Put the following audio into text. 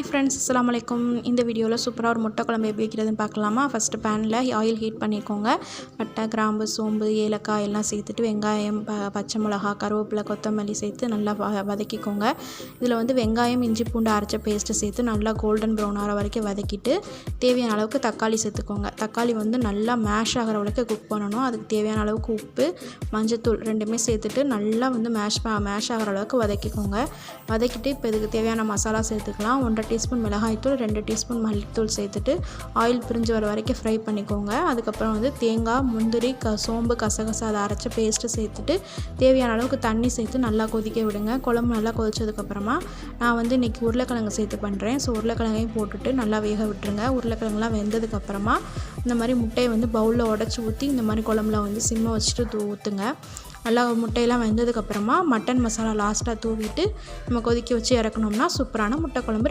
Hi friends, அஸ்ஸலாமு அலைக்கும். இந்த வீடியோவில் சூப்பராக ஒரு முட்டை குழம்பு எப்படி வைக்கிறதுன்னு பார்க்கலாமா. ஃபஸ்ட்டு பேனில் ஆயில் ஹீட் பண்ணிக்கோங்க. பட்டை, கிராம்பு, சோம்பு, ஏலக்காய் எல்லாம் சேர்த்துட்டு வெங்காயம், பச்சை மிளகா, கருவேப்பிலை, கொத்தமல்லி சேர்த்து நல்லா வதக்கிக்கோங்க. இதில் வந்து வெங்காயம், இஞ்சி பூண்டு அரைச்ச பேஸ்ட்டு சேர்த்து நல்லா கோல்டன் ப்ரௌன் ஆகிற வரைக்கும் வதக்கிட்டு தேவையான அளவுக்கு தக்காளி சேர்த்துக்கோங்க. தக்காளி வந்து நல்லா மேஷ் ஆகிற அளவுக்கு குக் பண்ணணும். அதுக்கு தேவையான அளவுக்கு உப்பு, மஞ்சத்தூள் ரெண்டுமே சேர்த்துட்டு நல்லா வந்து மேஷ் ஆகிற அளவுக்கு வதக்கிக்கோங்க. வதக்கிட்டு இப்போ இதுக்கு தேவையான மசாலா சேர்த்துக்கலாம். 1.5 டீஸ்பூன் மிளகாய்த்தூள், 2 டீஸ்பூன் மல்லித்தூள் சேர்த்துட்டு ஆயில் பிரிஞ்சு வர வரைக்கும் ஃப்ரை பண்ணிக்கோங்க. அதுக்கப்புறம் வந்து தேங்காய், முந்திரி, சோம்பு, கசகசா அதை அரைச்ச பேஸ்ட்டு சேர்த்துட்டு தேவையான அளவுக்கு தண்ணி சேர்த்து நல்லா கொதிக்க விடுங்க. குழம்பு நல்லா கொதிச்சதுக்கப்புறமா நான் வந்து இன்றைக்கி உருளைக்கிழங்கு சேர்த்து பண்ணுறேன். ஸோ உருளைக்கிழங்கையும் போட்டுட்டு நல்லா வேக விட்டுருங்க. உருளைக்கிழங்குலாம் வெந்ததுக்கப்புறமா இந்த மாதிரி முட்டையை வந்து பவுலில் உடச்சி ஊற்றி இந்த மாதிரி குழம்புல வந்து சிம்மை வச்சுட்டு ஊற்றுங்க. நல்லா முட்டையெல்லாம் வெந்ததுக்கப்புறமா மட்டன் மசாலா லாஸ்ட்டாக தூவிட்டு நம்ம கொதிக்க வச்சு இறக்கணும்னா சூப்பரான முட்டை குழம்பு